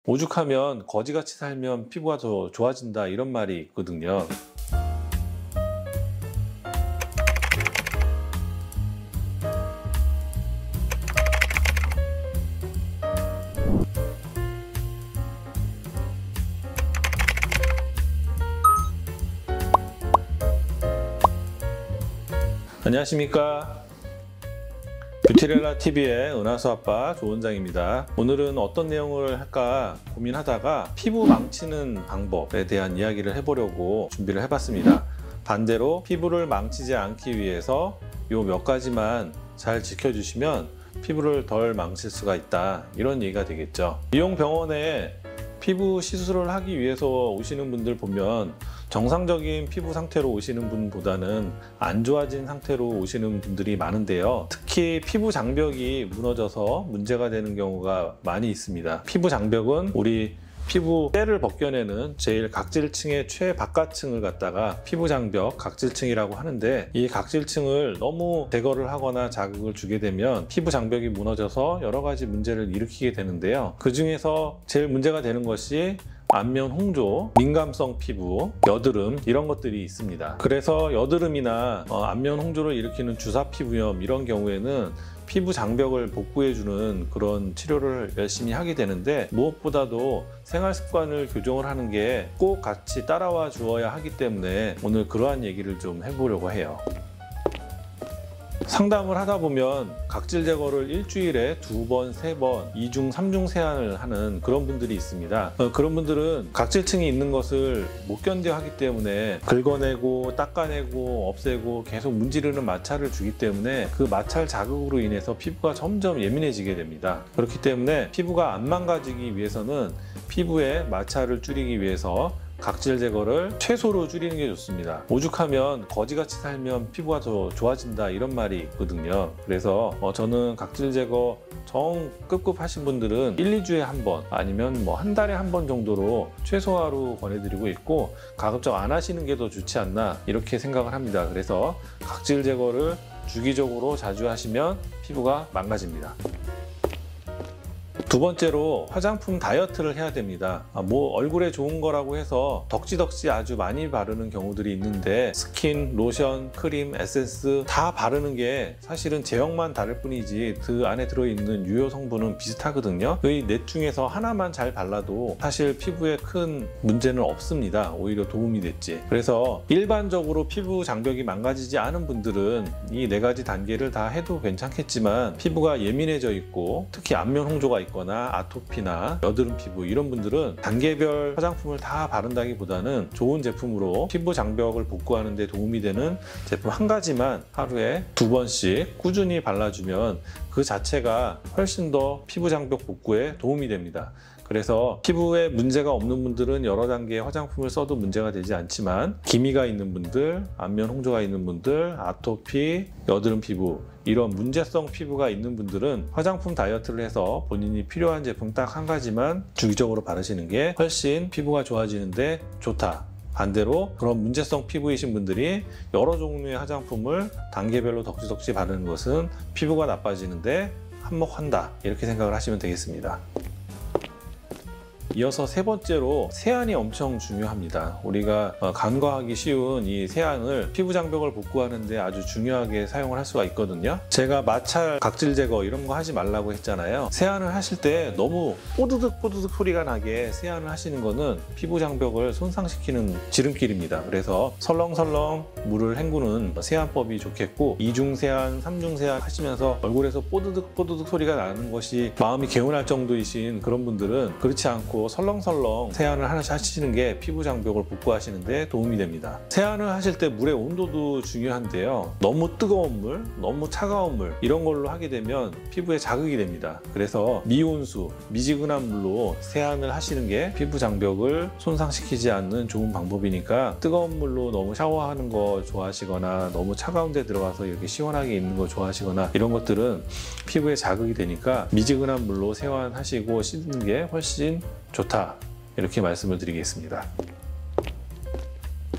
오죽하면 거지같이 살면 피부가 더 좋아진다 이런 말이 있거든요. 안녕하십니까. 뷰티렐라TV의 은하수 아빠 조원장입니다. 오늘은 어떤 내용을 할까 고민하다가 피부 망치는 방법에 대한 이야기를 해보려고 준비를 해봤습니다. 반대로 피부를 망치지 않기 위해서 요 몇 가지만 잘 지켜주시면 피부를 덜 망칠 수가 있다, 이런 얘기가 되겠죠. 미용병원에 피부 시술을 하기 위해서 오시는 분들 보면 정상적인 피부 상태로 오시는 분보다는 안 좋아진 상태로 오시는 분들이 많은데요. 특히 피부 장벽이 무너져서 문제가 되는 경우가 많이 있습니다. 피부 장벽은 우리 피부 때를 벗겨내는 제일 각질층의 최바깥층을 갖다가 피부 장벽, 각질층이라고 하는데, 이 각질층을 너무 제거를 하거나 자극을 주게 되면 피부 장벽이 무너져서 여러 가지 문제를 일으키게 되는데요. 그 중에서 제일 문제가 되는 것이 안면 홍조, 민감성 피부, 여드름, 이런 것들이 있습니다. 그래서 여드름이나 안면 홍조를 일으키는 주사 피부염, 이런 경우에는 피부 장벽을 복구해주는 그런 치료를 열심히 하게 되는데, 무엇보다도 생활 습관을 교정을 하는 게 꼭 같이 따라와 주어야 하기 때문에 오늘 그러한 얘기를 좀 해보려고 해요. 상담을 하다 보면 각질 제거를 일주일에 2번, 3번, 2중, 3중 세안을 하는 그런 분들이 있습니다. 그런 분들은 각질층이 있는 것을 못 견뎌 하기 때문에 긁어내고 닦아내고 없애고 계속 문지르는 마찰을 주기 때문에 그 마찰 자극으로 인해서 피부가 점점 예민해지게 됩니다. 그렇기 때문에 피부가 안 망가지기 위해서는 피부의 마찰을 줄이기 위해서 각질 제거를 최소로 줄이는 게 좋습니다. 오죽하면 거지같이 살면 피부가 더 좋아진다, 이런 말이 있거든요. 그래서 저는 각질 제거 정 급급 하신 분들은 1, 2주에 한 번, 아니면 뭐 한 달에 한 번 정도로 최소화로 권해드리고 있고, 가급적 안 하시는 게 더 좋지 않나, 이렇게 생각을 합니다. 그래서 각질 제거를 주기적으로 자주 하시면 피부가 망가집니다. 두 번째로 화장품 다이어트를 해야 됩니다. 뭐 얼굴에 좋은 거라고 해서 덕지덕지 아주 많이 바르는 경우들이 있는데, 스킨, 로션, 크림, 에센스 다 바르는 게 사실은 제형만 다를 뿐이지 그 안에 들어있는 유효 성분은 비슷하거든요. 이 넷 중에서 하나만 잘 발라도 사실 피부에 큰 문제는 없습니다. 오히려 도움이 됐지. 그래서 일반적으로 피부 장벽이 망가지지 않은 분들은 이 4가지 단계를 다 해도 괜찮겠지만, 피부가 예민해져 있고 특히 안면 홍조가 있고 아토피나 여드름 피부, 이런 분들은 단계별 화장품을 다 바른다기보다는 좋은 제품으로 피부 장벽을 복구하는 데 도움이 되는 제품 한 가지만 하루에 2번씩 꾸준히 발라주면 그 자체가 훨씬 더 피부 장벽 복구에 도움이 됩니다. 그래서 피부에 문제가 없는 분들은 여러 단계의 화장품을 써도 문제가 되지 않지만, 기미가 있는 분들, 안면 홍조가 있는 분들, 아토피, 여드름 피부, 이런 문제성 피부가 있는 분들은 화장품 다이어트를 해서 본인이 필요한 제품 딱 한 가지만 주기적으로 바르시는 게 훨씬 피부가 좋아지는데 좋다. 반대로 그런 문제성 피부이신 분들이 여러 종류의 화장품을 단계별로 덕지덕지 바르는 것은 피부가 나빠지는데 한몫한다, 이렇게 생각을 하시면 되겠습니다. 이어서 세 번째로 세안이 엄청 중요합니다. 우리가 간과하기 쉬운 이 세안을 피부 장벽을 복구하는 데 아주 중요하게 사용을 할 수가 있거든요. 제가 마찰, 각질 제거 이런 거 하지 말라고 했잖아요. 세안을 하실 때 너무 뽀드득 뽀드득 소리가 나게 세안을 하시는 거는 피부 장벽을 손상시키는 지름길입니다. 그래서 설렁설렁 물을 헹구는 세안법이 좋겠고, 2중 세안, 3중 세안 하시면서 얼굴에서 뽀드득 뽀드득 소리가 나는 것이 마음이 개운할 정도이신 그런 분들은 그렇지 않고 설렁설렁 세안을 하나씩 하시는 게 피부 장벽을 복구하시는 데 도움이 됩니다. 세안을 하실 때 물의 온도도 중요한데요. 너무 뜨거운 물, 너무 차가운 물, 이런 걸로 하게 되면 피부에 자극이 됩니다. 그래서 미온수, 미지근한 물로 세안을 하시는 게 피부 장벽을 손상시키지 않는 좋은 방법이니까, 뜨거운 물로 너무 샤워하는 거 좋아하시거나 너무 차가운 데 들어가서 이렇게 시원하게 있는 거 좋아하시거나, 이런 것들은 피부에 자극이 되니까 미지근한 물로 세안하시고 씻는 게 훨씬 좋다, 이렇게 말씀을 드리겠습니다.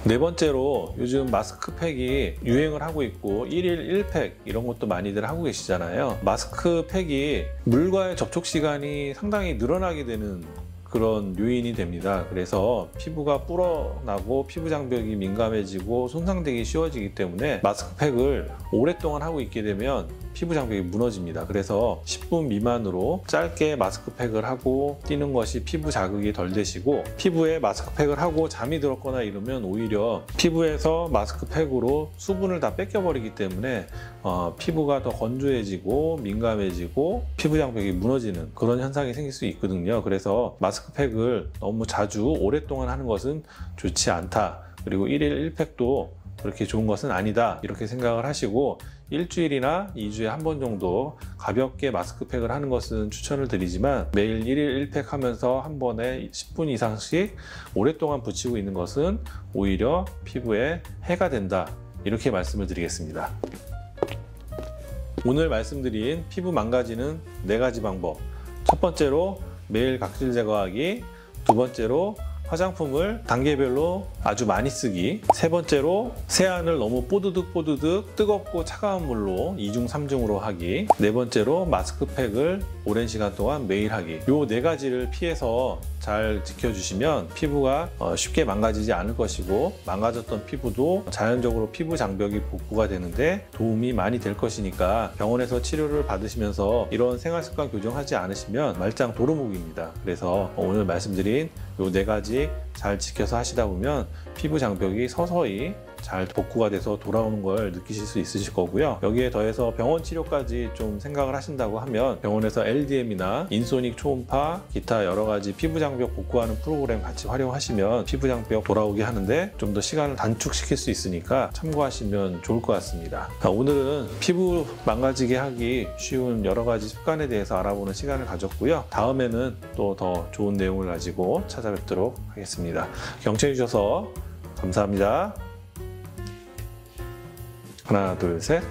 네 번째로 요즘 마스크팩이 유행을 하고 있고 1일 1팩 이런 것도 많이들 하고 계시잖아요. 마스크팩이 물과의 접촉 시간이 상당히 늘어나게 되는 그런 요인이 됩니다. 그래서 피부가 불어나고 피부 장벽이 민감해지고 손상되기 쉬워지기 때문에 마스크팩을 오랫동안 하고 있게 되면 피부 장벽이 무너집니다. 그래서 10분 미만으로 짧게 마스크팩을 하고 뛰는 것이 피부 자극이 덜 되시고, 피부에 마스크팩을 하고 잠이 들었거나 이러면 오히려 피부에서 마스크팩으로 수분을 다 뺏겨버리기 때문에 피부가 더 건조해지고 민감해지고 피부 장벽이 무너지는 그런 현상이 생길 수 있거든요. 그래서 마스크팩을 너무 자주 오랫동안 하는 것은 좋지 않다. 그리고 1일 1팩도 그렇게 좋은 것은 아니다, 이렇게 생각을 하시고 일주일이나 2주에 한 번 정도 가볍게 마스크팩을 하는 것은 추천을 드리지만, 매일 1일 1팩 하면서 한 번에 10분 이상씩 오랫동안 붙이고 있는 것은 오히려 피부에 해가 된다, 이렇게 말씀을 드리겠습니다. 오늘 말씀드린 피부 망가지는 4가지 방법, 첫 번째로 매일 각질 제거하기, 두 번째로 화장품을 단계별로 아주 많이 쓰기, 세 번째로 세안을 너무 뽀드득 뜨겁고 차가운 물로 2중 3중으로 하기, 네 번째로 마스크팩을 오랜 시간 동안 매일 하기. 요 4가지를 피해서 잘 지켜주시면 피부가 쉽게 망가지지 않을 것이고, 망가졌던 피부도 자연적으로 피부 장벽이 복구가 되는데 도움이 많이 될 것이니까, 병원에서 치료를 받으시면서 이런 생활습관 교정하지 않으시면 말짱 도루묵입니다. 그래서 오늘 말씀드린 요 4가지 잘 지켜서 하시다 보면 피부 장벽이 서서히 잘 복구가 돼서 돌아오는 걸 느끼실 수 있으실 거고요. 여기에 더해서 병원 치료까지 좀 생각을 하신다고 하면 병원에서 LDM이나 인소닉 초음파, 기타 여러 가지 피부 장벽 복구하는 프로그램 같이 활용하시면 피부 장벽 돌아오게 하는데 좀 더 시간을 단축시킬 수 있으니까 참고하시면 좋을 것 같습니다. 오늘은 피부 망가지게 하기 쉬운 여러 가지 습관에 대해서 알아보는 시간을 가졌고요. 다음에는 또 더 좋은 내용을 가지고 찾아뵙도록 하겠습니다. 경청해 주셔서 감사합니다. 하나, 둘, 셋.